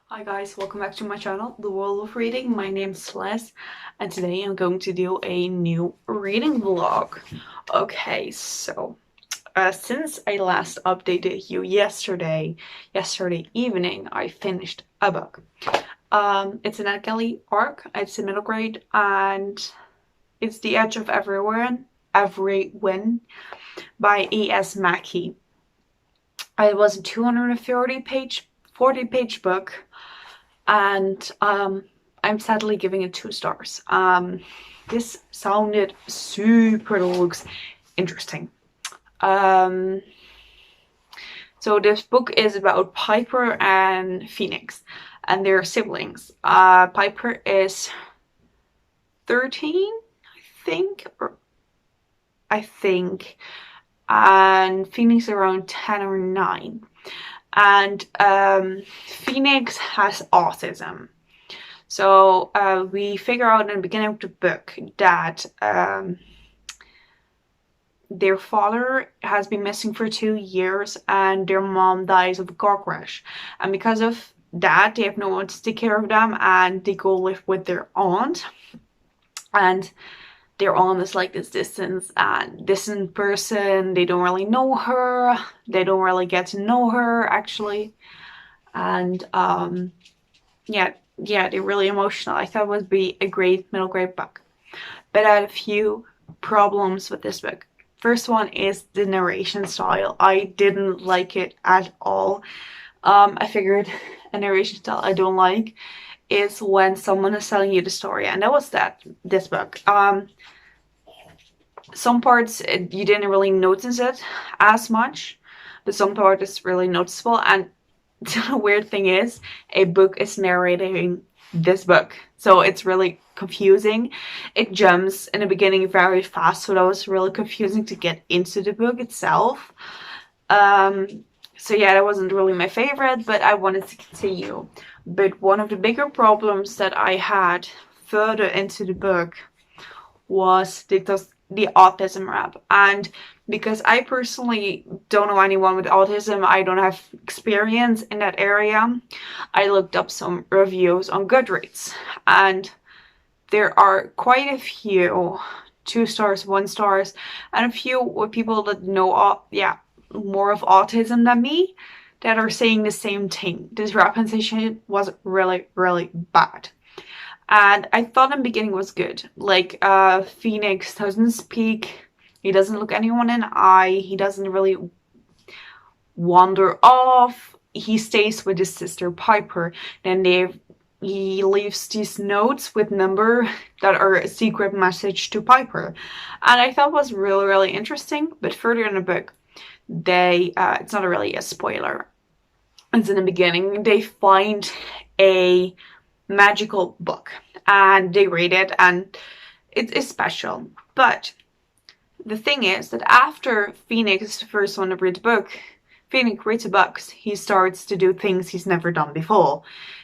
Hi guys, welcome back to my channel, The World of Reading. My name's Celeste, and today I'm going to do a new reading vlog. Okay, so since I last updated you yesterday evening, I finished a book. It's an Ed Kelly arc. It's a middle grade, and it's The Edge of Everyone by E.S. Mackey. It was a 40 page book, and I'm sadly giving it 2 stars. This sounded super looks interesting. So this book is about Piper and Phoenix and their siblings. Piper is 13, I think, and Phoenix around 10 or 9. And Phoenix has autism. So we figure out in the beginning of the book that their father has been missing for 2 years and their mom dies of a car crash. And because of that, they have no one to take care of them, and they go live with their aunt. And their aunt is like this distant person. They don't really know her. They don't really get to know her, actually. And yeah, they're really emotional. I thought it would be a great middle grade book. But I had a few problems with this book. First one is the narration style. I didn't like it at all. I figured a narration style I don't like is when someone is telling you the story, and that was this book. Some parts you didn't really notice it as much, but some part is really noticeable. And the weird thing is, a book is narrating this book, so it's really confusing. It jumps in the beginning very fast, so that was really confusing to get into the book itself. So yeah, that wasn't really my favorite, but I wanted to continue. But one of the bigger problems that I had further into the book was the autism rap. And because I personally don't know anyone with autism, I don't have experience in that area, I looked up some reviews on Goodreads, and there are quite a few 2 stars, 1 stars, and a few with people that know more of autism than me that are saying the same thing. This representation was really, really bad. And I thought in the beginning was good. Like, Phoenix doesn't speak, he doesn't look anyone in the eye, he doesn't really wander off, he stays with his sister Piper. Then he leaves these notes with number that are a secret message to Piper. And I thought was really, really interesting. But further in the book, it's not really a spoiler. It's in the beginning, they find a magical book and they read it, and it is special. But the thing is that after Phoenix is the first one to read the book, Phoenix reads the books, he starts to do things he's never done before.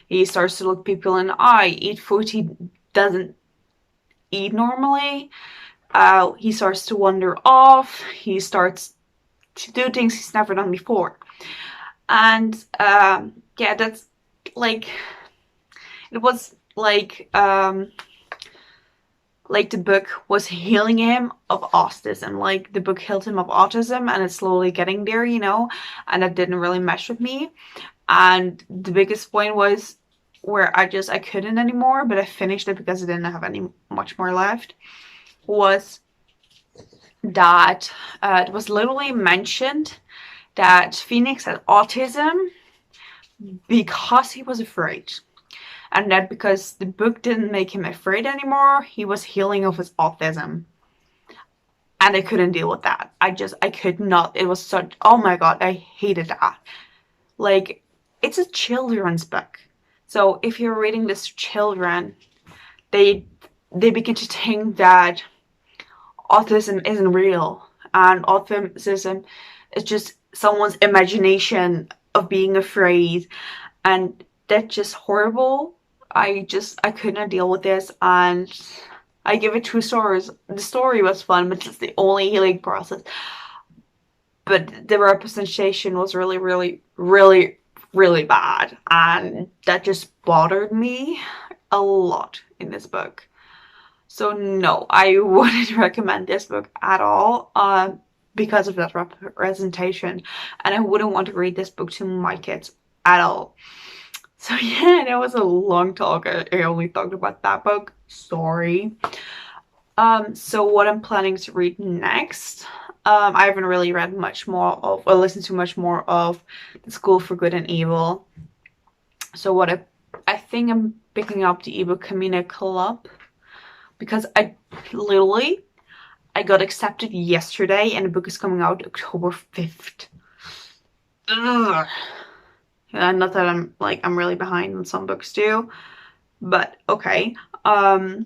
He starts to look people in the eye, eat food he doesn't eat normally. He starts to wander off. He starts to do things he's never done before. And yeah, that's like, it was like the book was healing him of autism. Like, the book healed him of autism, and it's slowly getting there, and that didn't really mesh with me. And the biggest point was where I couldn't anymore, but I finished it because I didn't have much more left, was that it was literally mentioned that Phoenix had autism because he was afraid. And that because the book didn't make him afraid anymore, he was healing of his autism. And I couldn't deal with that. I could not. It was such, oh my god, I hated that. Like, it's a children's book. So if you're reading this to children, they begin to think that autism isn't real. And autism is just someone's imagination of being afraid. And that's just horrible. I could not deal with this, and I give it 2 stars. The story was fun, but it's the only healing process. But the representation was really, really, really really bad, and that just bothered me a lot in this book. So no, I wouldn't recommend this book at all, because of that representation, and I wouldn't want to read this book to my kids at all. So yeah, that was a long talk. I only talked about that book. Sorry. So what I'm planning to read next, I haven't really read much more of, or listened to much more of The School for Good and Evil. So what I think I'm picking up the ebook Camino Club, because I got accepted yesterday and the book is coming out October 5th. Ugh. Yeah, not that I'm really behind on some books too, but okay. And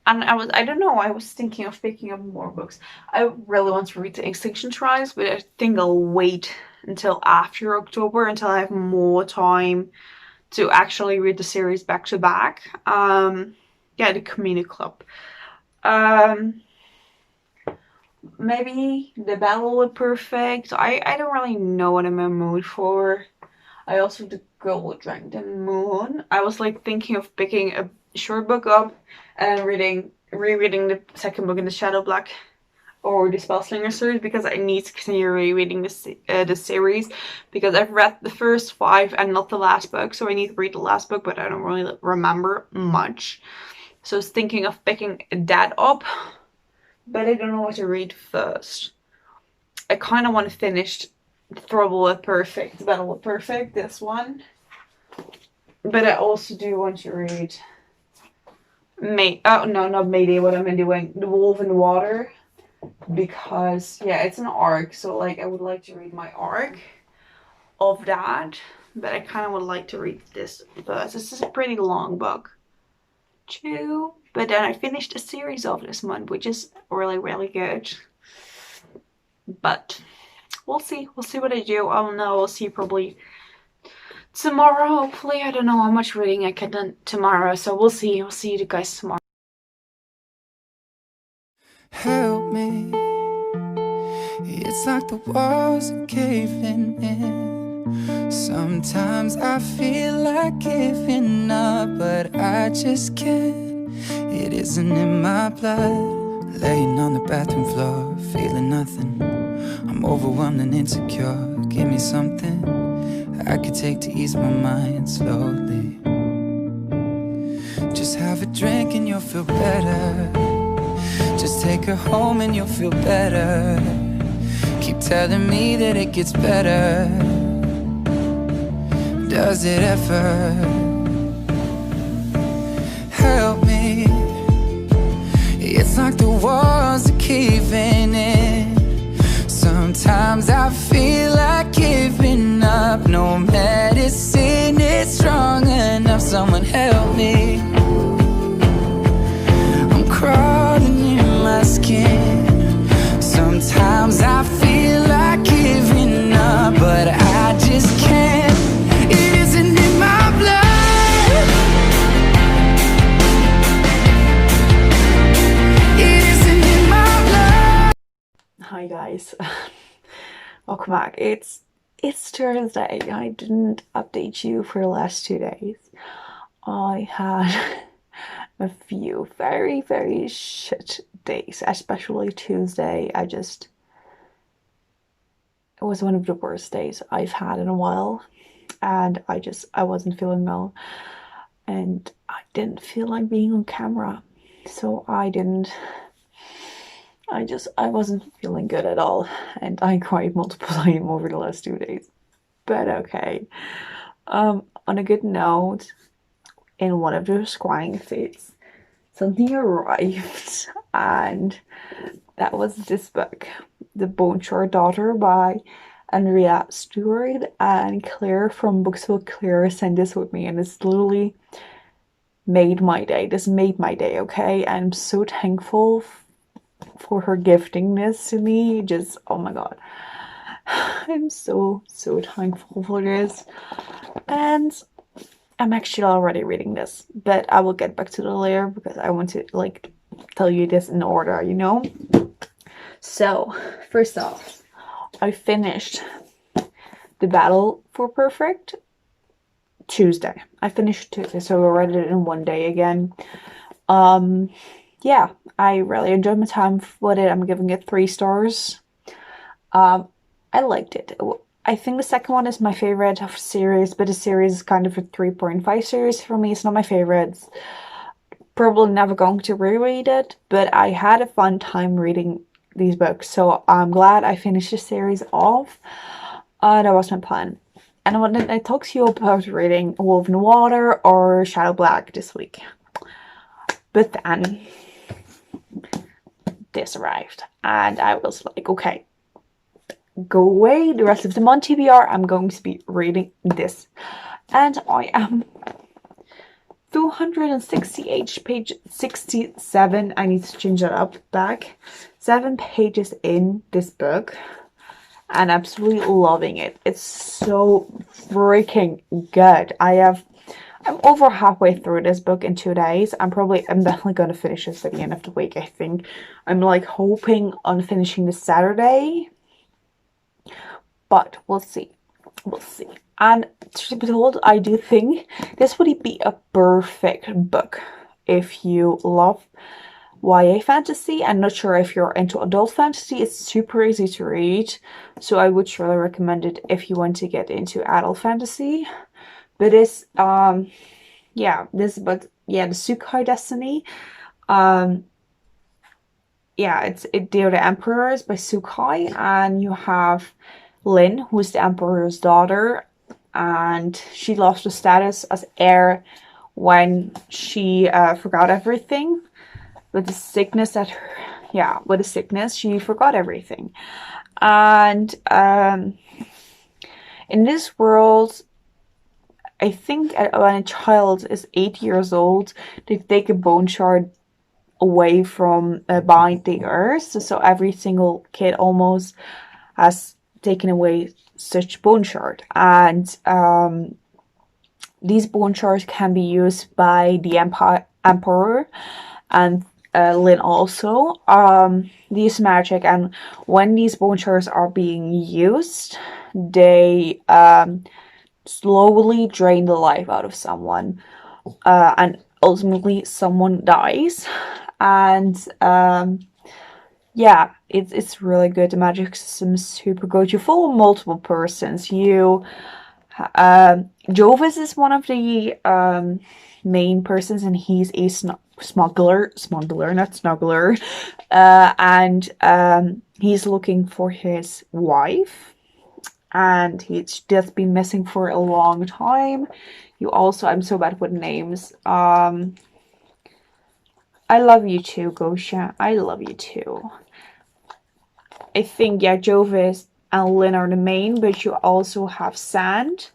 I don't know, I was thinking of picking up more books. I really want to read The Extinction Trials, but I think I'll wait until after October, until I have more time to actually read the series back to back. Yeah, The Camino Club. Maybe The Battle with Perfect. I don't really know what I'm in the mood for. I also The Girl Who Drank the Moon. I was like thinking of picking a short book up and rereading the second book in the Shadow Black or the Spellslinger series, because I need to continue rereading the series, because I've read the first 5 and not the last book, so I need to read the last book, but I don't really remember much. So I was thinking of picking that up, but I don't know what to read first. I kind of want to finish The Battle with Perfect, this one. But I also do want to read not Mayday, what am I doing? The Wolf in the Water. Because, yeah, it's an arc, so, like, I would like to read my arc of that. But I kind of would like to read this first. This is a pretty long book, too. But then I finished a series of this month, which is really, really good. But we'll see. We'll see what I do. I don't know. We'll see probably tomorrow, hopefully. I don't know how much reading I can do tomorrow, so we'll see. I'll see you guys tomorrow. Help me. It's like the walls are caving in. Sometimes I feel like giving up, but I just can't. It isn't in my blood. Laying on the bathroom floor, feeling nothing. I'm overwhelmed and insecure. Give me something I could take to ease my mind slowly. Just have a drink and you'll feel better. Just take her home and you'll feel better. Keep telling me that it gets better. Does it ever? Help me. It's like the walls are caving in. Sometimes I feel like giving up. No medicine is strong enough. Someone help me. I'm crawling in my skin. Sometimes I feel like giving up, but I just can't. It isn't in my blood. It isn't in my blood. Hi guys. Welcome back. It's Thursday. I didn't update you for the last 2 days. I had a few very, very shit days, especially Tuesday. It was one of the worst days I've had in a while, and I wasn't feeling well, and I didn't feel like being on camera, so I wasn't feeling good at all, and I cried multiple times over the last 2 days. But okay. On a good note, in one of those crying fits, something arrived, and that was this book, The Boneshore Daughter by Andrea Stewart, and Claire from Booksville Claire sent this with me, and it's literally made my day. This made my day, okay? I'm so thankful for her gifting this to me. Just, oh my god. I'm so thankful for this. And I'm actually already reading this, but I will get back to that later because I want to like tell you this in order, you know? So, first off, I finished The Battle for Perfect, Tuesday. I finished Tuesday, so I read it in one day again. Yeah, I really enjoyed my time with it. I'm giving it 3 stars. I liked it. I think the second one is my favorite of series, but the series is kind of a 3.5 series for me. It's not my favorite. Probably never going to reread it, but I had a fun time reading these books, so I'm glad I finished the series off. That was my plan. And when I talk to you about reading Wolf in the Water or Shadow Black this week. But then this arrived, and I was like, okay, go away the rest of the month, TBR. I'm going to be reading this. And I am 268 page 67. I need to change that up back. 7 pages in this book. And absolutely loving it. It's so freaking good. I'm over halfway through this book in 2 days. I'm definitely going to finish this at the end of the week, I think. I'm like hoping on finishing this Saturday. But we'll see. We'll see. And to be told, I do think this would be a perfect book if you love YA fantasy. I'm not sure if you're into adult fantasy. It's super easy to read, so I would really recommend it if you want to get into adult fantasy. But this book, the Tsukai Destiny, it's They Are the Emperors by Tsukai, and you have Lin, who's the Emperor's daughter, and she lost her status as heir when she forgot everything. With the sickness she forgot everything. And in this world, I think when a child is 8 years old, they take a bone shard away from behind the earth. So every single kid almost has taken away such bone shard. And these bone shards can be used by the Emperor and Lin also. They use magic, and when these bone shards are being used, they slowly drain the life out of someone, and ultimately someone dies. And it's really good. The magic system is super good. You follow multiple persons. Jovis is one of the main persons, and he's a smuggler, not snuggler, and he's looking for his wife, and he's just been missing for a long time. I'm so bad with names. I love you too, Gosha. I love you too. I think, Jovis and Lin are the main, but you also have Sand,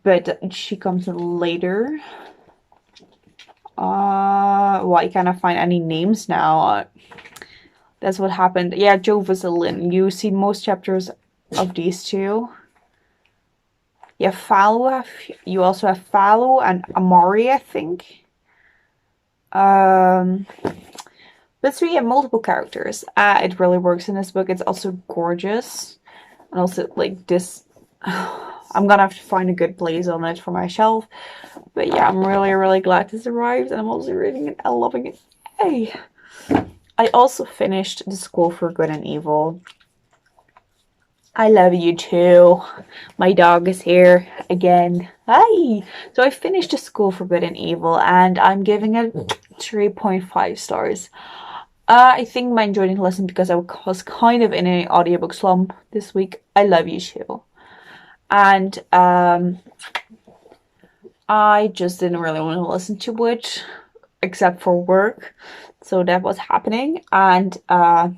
but she comes in later. I cannot find any names now. That's what happened. Jovis and Lin. You see most chapters of these two. You also have Falu and Amari, I think. But so you have multiple characters. It really works in this book. It's also gorgeous. And also, like, this... I'm gonna have to find a good place on it for my shelf. But yeah, I'm really, really glad this arrived. And I'm also reading it and loving it. Hey! I also finished The School for Good and Evil. I love you too. My dog is here again. Hi! So I finished The School for Good and Evil, and I'm giving it 3.5 stars. I think I enjoyed the lesson because I was kind of in an audiobook slump this week. I love you too. And I just didn't really want to listen to it, except for work. So that was happening, and I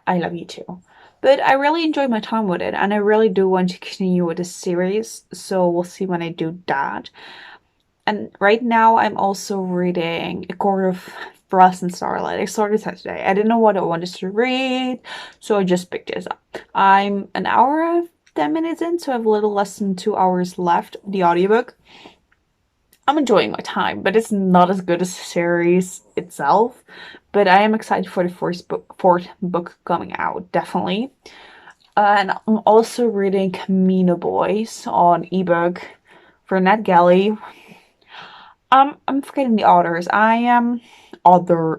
love you too. But I really enjoyed my time with it, and I really do want to continue with this series, so we'll see when I do that. And right now I'm also reading A Court of Frost and Starlight. I started that today. I didn't know what I wanted to read, so I just picked this up. I'm an hour and 10 minutes in, so I have a little less than 2 hours left of the audiobook. I'm enjoying my time, but it's not as good as the series itself. But I am excited for the fourth book coming out, definitely. And I'm also reading Camino Boys on ebook for NetGalley. I'm forgetting the authors.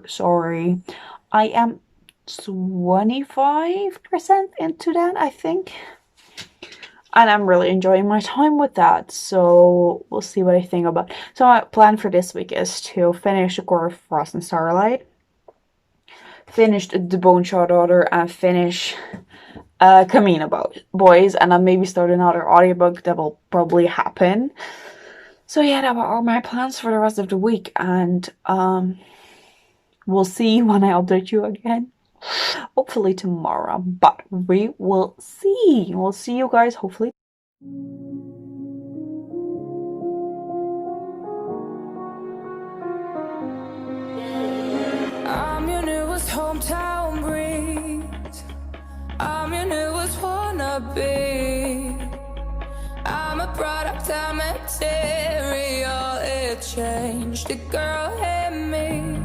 Sorry. I am 25% into that, I think. And I'm really enjoying my time with that. So we'll see what I think about. So my plan for this week is to finish The Court of Frost and Starlight, finish The Boneshot Daughter, and finish Camino Boys, and then maybe start another audiobook. That will probably happen. So yeah, that were all my plans for the rest of the week, and we'll see when I update you again. Hopefully tomorrow, but we will see. We'll see you guys hopefully. I'm your newest hometown breeze. I'm your newest wannabe. I'm a product of material. It changed the girl in me.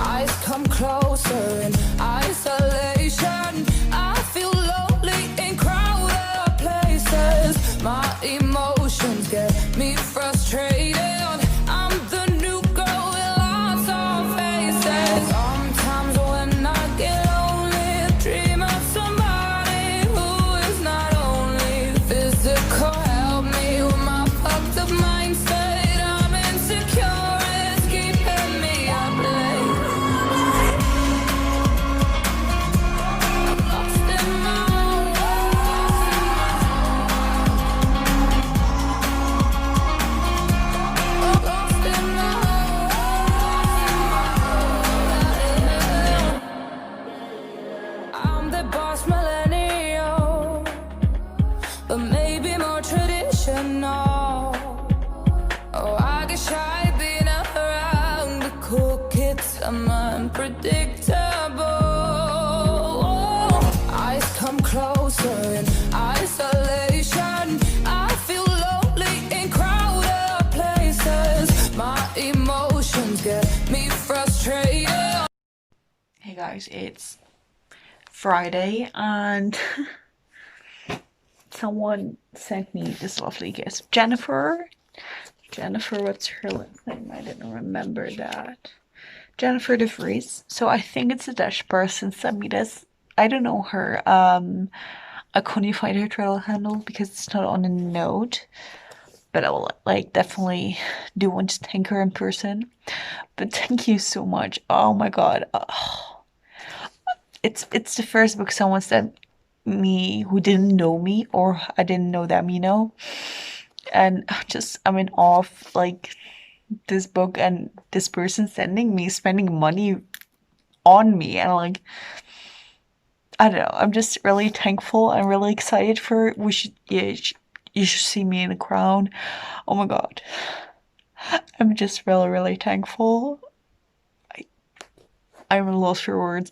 Eyes come closer in isolation. I feel lonely in crowded places. My emotions get me frustrated. I'm the new girl with lots of faces. Sometimes when I get lonely, I dream of somebody who is not only physical. Help me with my fucked up mindset. I'm insecure, it's keeping me up late. Lost in my own lost in my own. I'm the boss millennial, but maybe more traditional. Oh, I get shy being around the cool kids. I'm unpredictable. Eyes come closer in isolation. I feel lonely in crowded places. My emotions get me frustrated. Hey guys, it's Friday and someone sent me this lovely gift. Jennifer, what's her last name? I didn't remember that. Jennifer de Vries. So I think it's a Dutch person sent me this. I don't know her. I couldn't find her Twitter handle because it's not on a note. But I will definitely do want to thank her in person. But thank you so much. Oh my god. It's the first book someone sent me who didn't know me, or I didn't know them, and I'm in awe of this book and this person spending money on me, and I don't know, I'm just really thankful. I'm really excited for it. You should see me in a crown. Oh my god, I'm just really thankful. I'm lost for words.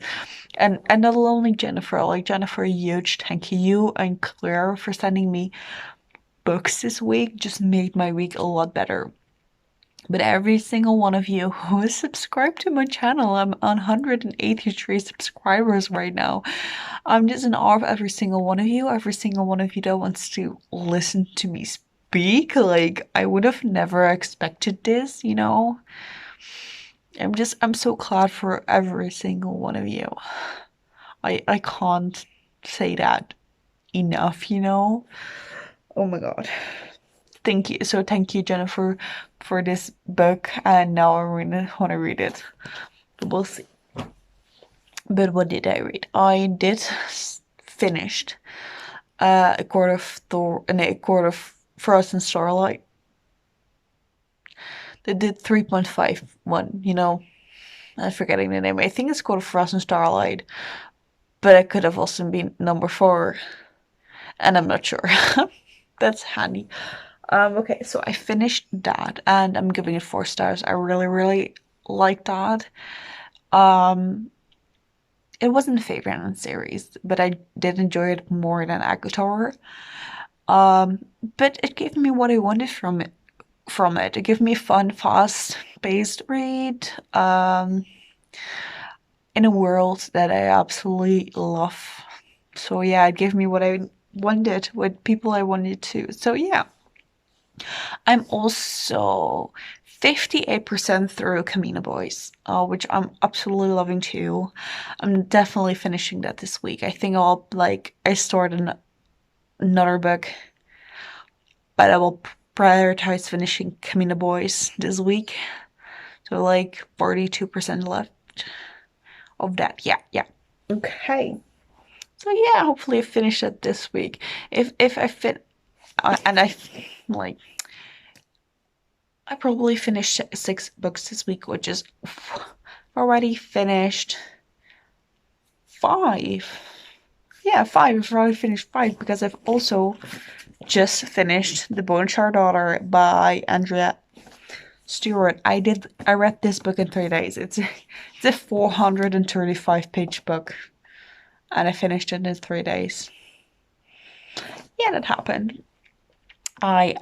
And not only Jennifer, Jennifer, a huge thank you, and Claire for sending me books this week just made my week a lot better. But every single one of you who is subscribed to my channel, I'm on 183 subscribers right now. I'm just in awe of every single one of you that wants to listen to me speak. I would have never expected this, I'm so glad for every single one of you. I can't say that enough, Oh my god. Thank you. So thank you, Jennifer, for this book, and now I really want to read it. We'll see. But what did I read? I did finished A Court of Frost and Starlight. They did 3.51, I'm forgetting the name. I think it's called Frost and Starlight, but it could have also been number 4, and I'm not sure. That's handy. Okay, so I finished that, and I'm giving it 4 stars. I really like that. It wasn't a favorite in the series, but I did enjoy it more than ACOTAR. But it gave me what I wanted from it. It gave me a fun, fast-paced read. In a world that I absolutely love So yeah, it gave me what I wanted with people I wanted to. So yeah. I'm also 58% through Camino Boys, which I'm absolutely loving too. I'm definitely finishing that this week. I think I started another book, but I will prioritize finishing Camino Boys this week. So like 42% left of that. Yeah. Okay. So yeah, hopefully I finish it this week. If I fit, and like I probably finished 6 books this week, which is already finished 5. Yeah, 5. I've already finished 5 because I've also just finished The Bone Shard Daughter by Andrea Stewart. I read this book in 3 days. It's a 435-page book, and I finished it in 3 days. Yeah, that happened. I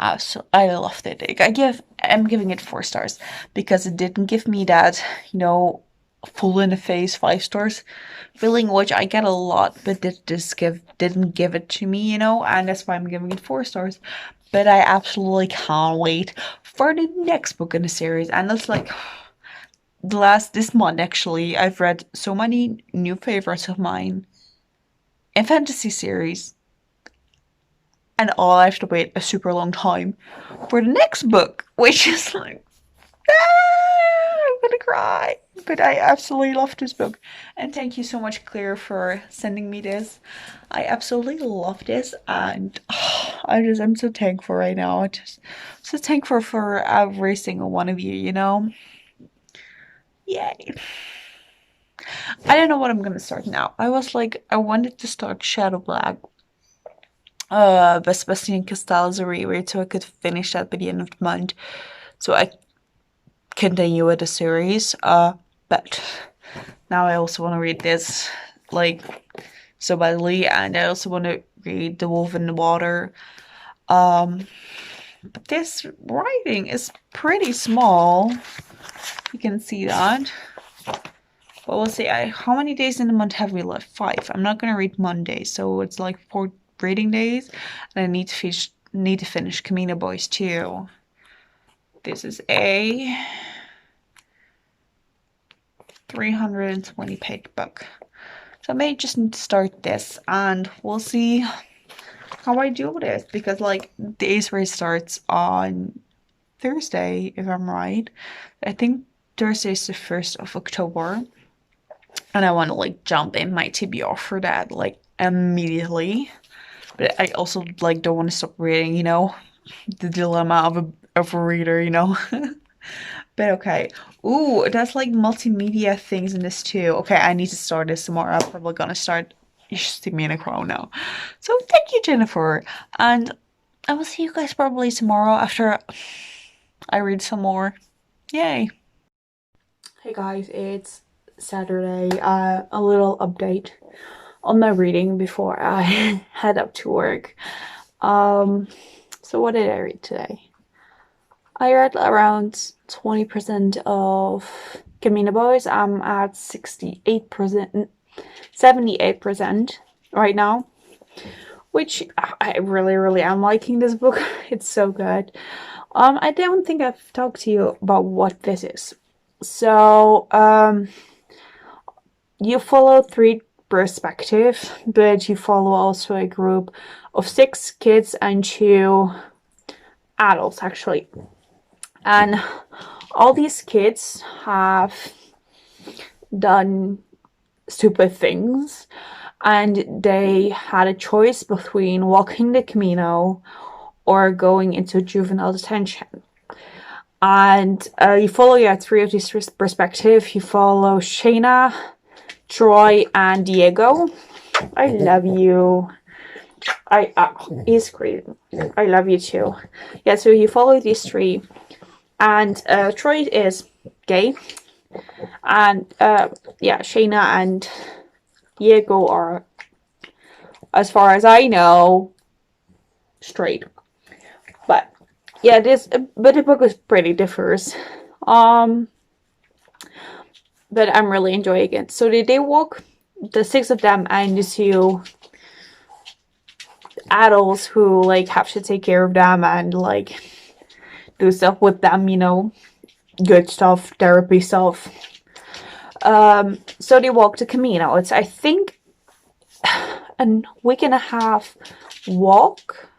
loved it. I'm giving it 4 stars because it didn't give me that, full in the face 5 stars feeling, which I get a lot, but didn't give it to me, and that's why I'm giving it 4 stars. But I absolutely can't wait for the next book in the series, and that's like this month actually. I've read so many new favorites of mine in fantasy series. And all I have to wait a super long time for the next book, which is like, I'm gonna cry. But I absolutely love this book. And thank you so much, Claire, for sending me this. I absolutely love this. And I'm so thankful right now. I'm just so thankful for every single one of you, Yay. I don't know what I'm gonna start now. I wanted to start Shadow Black. By Sebastian Castell's reread, so I could finish that by the end of the month, so I continue with the series. But now I also want to read this so badly, and I also want to read The Wolf in the Water. But this writing is pretty small. You can see that. But we'll see. How many days in the month have we left? 5. I'm not gonna read Monday, so it's like 4 reading days, and I need to finish Camino Boys too. This is a 320-page book, so I may just need to start this, and we'll see how I do this, because the Ace Race starts on Thursday, if I'm right. I think Thursday is the 1st of October, and I want to jump in my TBR for that immediately. But I also don't want to stop reading, the dilemma of a reader, But okay. Ooh, that's multimedia things in this too. Okay, I need to start this tomorrow. I'm probably gonna start. You should stick me in a crow now. So thank you, Jennifer, and I will see you guys probably tomorrow after I read some more. Yay! Hey guys, it's Saturday. A little update on my reading before I head up to work. So what did I read today? I read around 20% of Camino Boys. I'm at 68%, 78% right now, which I really am liking this book. It's so good. I don't think I've talked to you about what this is. So, you follow 3 perspectives, but you follow also a group of 6 kids and 2 adults, actually. And all these kids have done stupid things, and they had a choice between walking the Camino or going into juvenile detention. And you follow 3 of these perspectives. You follow Shayna, Troy, and Diego. I love you. He's great. I love you too. Yeah, so you follow these 3, and Troy is gay, and Shayna and Diego are, as far as I know, straight. But yeah, but the book is pretty diverse. But I'm really enjoying it. So they walk, the 6 of them, and you see adults who like have to take care of them and like do stuff with them, you know, good stuff, therapy stuff. So they walk the Camino. It's, I think, a week and a half walk.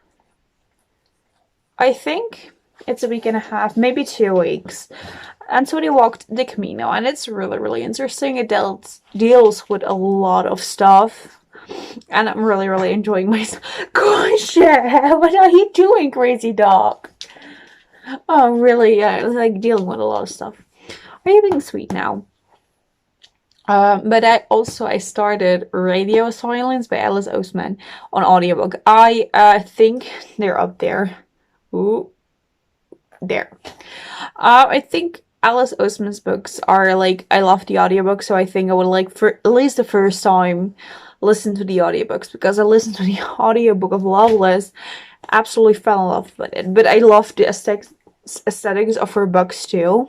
I think it's a week and a half, maybe 2 weeks. And so they walked the Camino, and it's really, really interesting. It deals with a lot of stuff, and I'm really, really enjoying myself. Gosh, what are you doing, crazy dog? Oh, really, like dealing with a lot of stuff. Are you being sweet now? But I started Radio Silence by Alice Oseman on audiobook. I think they're up there. Ooh, there. I think Alice Oseman's books are like, I love the audiobook, so I think I would like, for at least the first time, listen to the audiobooks, because I listened to the audiobook of Loveless, absolutely fell in love with it. But I love the aesthetics of her books too.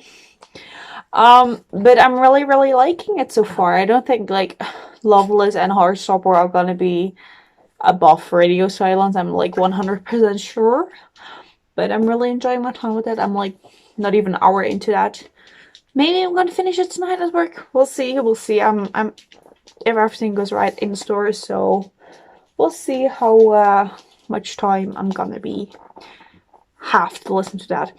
But I'm really, really liking it so far. I don't think like Loveless and Heartstopper are gonna be above Radio Silence. I'm like 100% sure. But I'm really enjoying my time with it. I'm like not even an hour into that. Maybe I'm gonna finish it tonight at work. We'll see. We'll see. I'm if everything goes right in store. So we'll see how much time I'm gonna have to listen to that.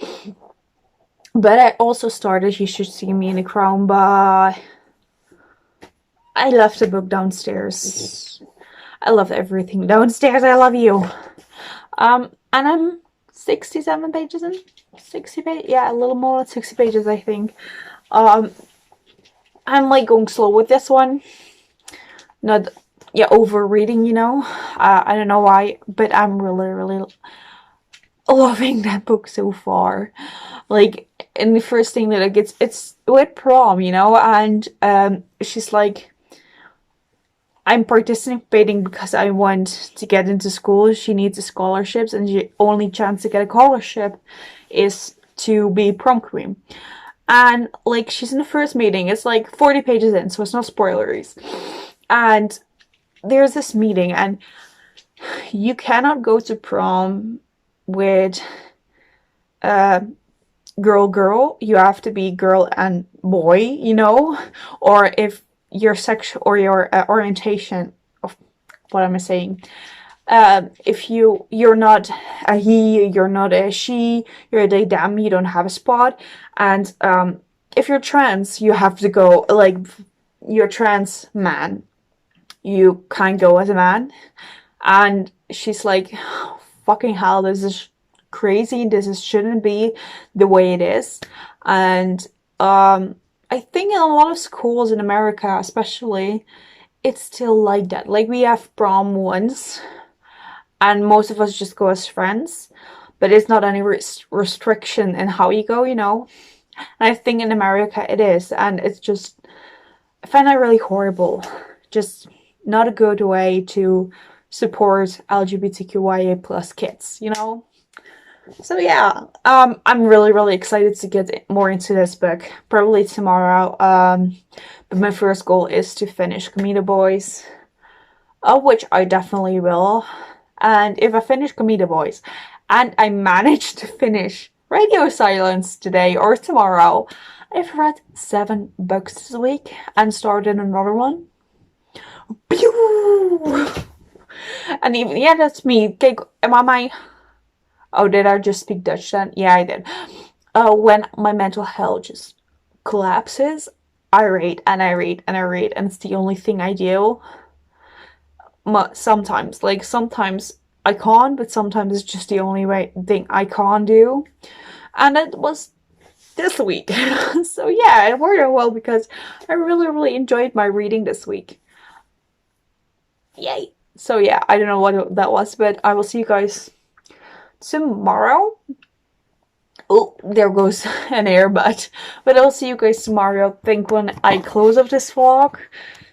But I also started You Should See Me in the Crown, but I left the book downstairs. I love everything downstairs. I love you. And I'm 67 pages in. 60 pages? Yeah, a little more than 60 pages, I think. I'm like going slow with this one. Not, yeah, over reading, you know. I don't know why, but I'm really, really loving that book so far. Like, and the first thing that it's with prom, you know, and she's like, I'm participating because I want to get into school. She needs the scholarships, and the only chance to get a scholarship is to be prom queen. And like, she's in the first meeting. It's like 40 pages in, so it's not spoilers. And there's this meeting, and you cannot go to prom with girl. You have to be girl and boy, you know, or if your sex or your orientation of, what am I saying, if you're not a he, you're not a she, you're a they them, you don't have a spot. And if you're trans, you have to go, like, you're trans man, you can't go as a man. And she's like, fucking hell, this is crazy, shouldn't be the way it is. And I think in a lot of schools in America especially, it's still like that. Like, we have prom once, and most of us just go as friends, but it's not any restriction in how you go, you know. And I think in America it is, and it's just, I find that really horrible. Just not a good way to support LGBTQIA plus kids, you know. So yeah, I'm really, really excited to get more into this book, probably tomorrow. But my first goal is to finish Camino Boys, which I definitely will. And if I finish Camino Boys, and I manage to finish Radio Silence today or tomorrow, I've read 7 books this week and started another one. Pew! And even, yeah, that's me. Kijk, oh, did I just speak Dutch then? Yeah, I did. When my mental health just collapses, I read and I read and I read, and it's the only thing I do. Sometimes I can't, but sometimes it's just the only thing I can't do. And it was this week. So yeah, it worked out well because I really, really enjoyed my reading this week. Yay! So yeah, I don't know what that was, but I will see you guys tomorrow. Oh, there goes an earbud. But I'll see you guys tomorrow, I think, when I close up this vlog.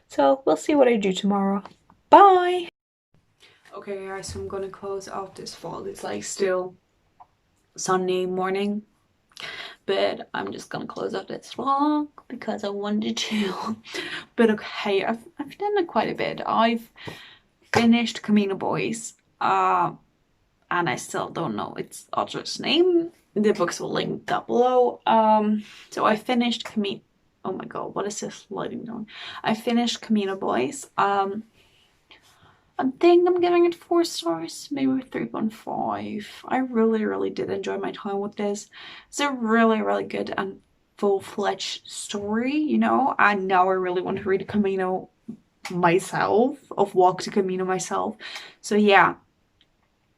So we'll see what I do tomorrow. Bye! Okay guys, so I'm gonna close out this vlog. It's like still Sunday morning, but I'm just gonna close out this vlog because I wanted to. But okay, I've done it quite a bit. I've finished Camino Boys. and I still don't know its author's name. The books will link down below. So I finished oh my god, what is this lighting down? I finished Camino Boys. I think I'm giving it 4 stars, maybe 3.5. I really did enjoy my time with this. It's a really good and full-fledged story, you know, and now I really want to read Camino myself, of Walk to Camino myself. So yeah,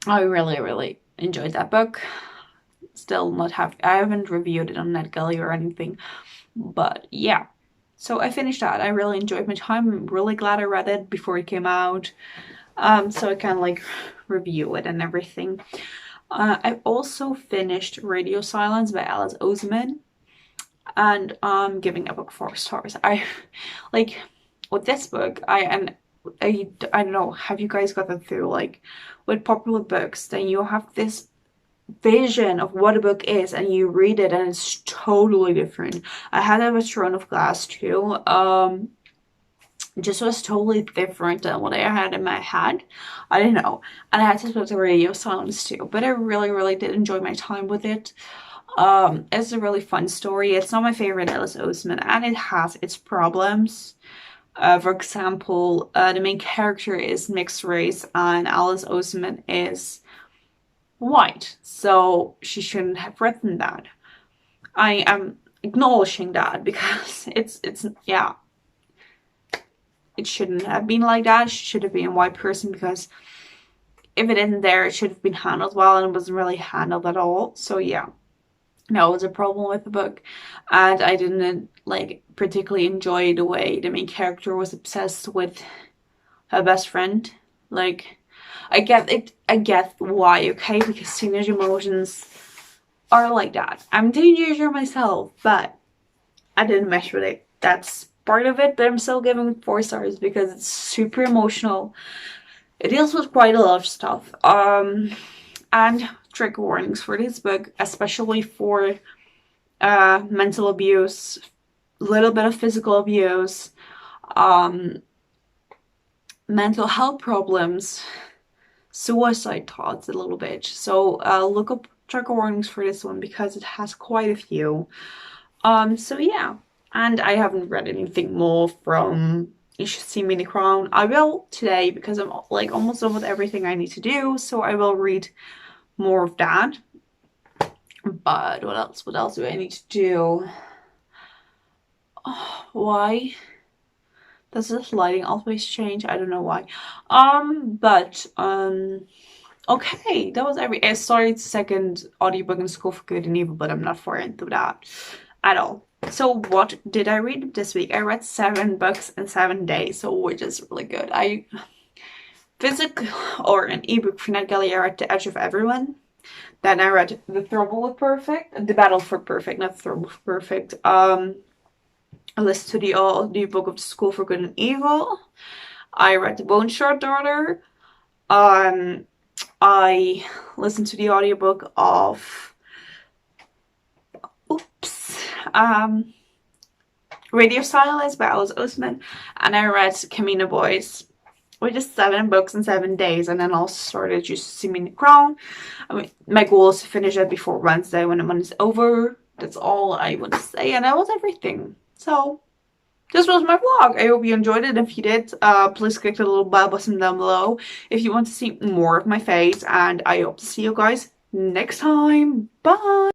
I really enjoyed that book. Still not I haven't reviewed it on NetGalley or anything, but yeah. So I finished that. I really enjoyed my time. I'm really glad I read it before it came out. So I can like review it and everything. I've also finished Radio Silence by Alice Oseman, and I'm giving a book 4 stars. I like with this book, I don't know, have you guys gotten through like with popular books, then you have this vision of what a book is and you read it and it's totally different. I had that with Throne of Glass too. It just was totally different than what I had in my head. I don't know. And I had this with the Radio Silence too, but I really did enjoy my time with it. It's a really fun story. It's not my favorite Alice Oseman, and it has its problems. For example, the main character is mixed race and Alice Oseman is white, so she shouldn't have written that. I am acknowledging that because it's yeah, it shouldn't have been like that. She should have been a white person, because if it isn't there, it should have been handled well, and it wasn't really handled at all. So yeah, that was a problem with the book, and I didn't like particularly enjoy the way the main character was obsessed with her best friend. Like, I get why, okay, because teenage emotions are like that. I'm a teenager myself, but I didn't mesh with it. That's part of it, but I'm still giving it 4 stars because it's super emotional. It deals with quite a lot of stuff. And trigger warnings for this book, especially for mental abuse, a little bit of physical abuse, mental health problems, suicide thoughts a little bit. So look up trigger warnings for this one because it has quite a few. So yeah, and I haven't read anything more from You Should See Me in the Crown. I will today because I'm like almost done with everything I need to do, so I will read more of that. But what else do I need to do? Oh, why does this lighting always change? I don't know why. Okay, that was I started the second audiobook in School for Good and Evil, but I'm not far into that at all. So what did I read this week? I read 7 books in 7 days, so which is really good. I physical or an ebook for NetGalley. I read The Edge of Everyone. Then I read The Battle for Perfect, not The Trouble for Perfect. I listened to the audiobook of The School for Good and Evil. I read The Bone Short Daughter. I listened to the audiobook of Radio Silence by Alice Oseman, and I read Camino Boys, which is 7 books in 7 days, and then also started You Should See Me in the Crown. I mean, my goal is to finish it before Wednesday when the month is over. That's all I want to say, and that was everything. So this was my vlog. I hope you enjoyed it. If you did, please click the little bell button down below if you want to see more of my face, and I hope to see you guys next time. Bye!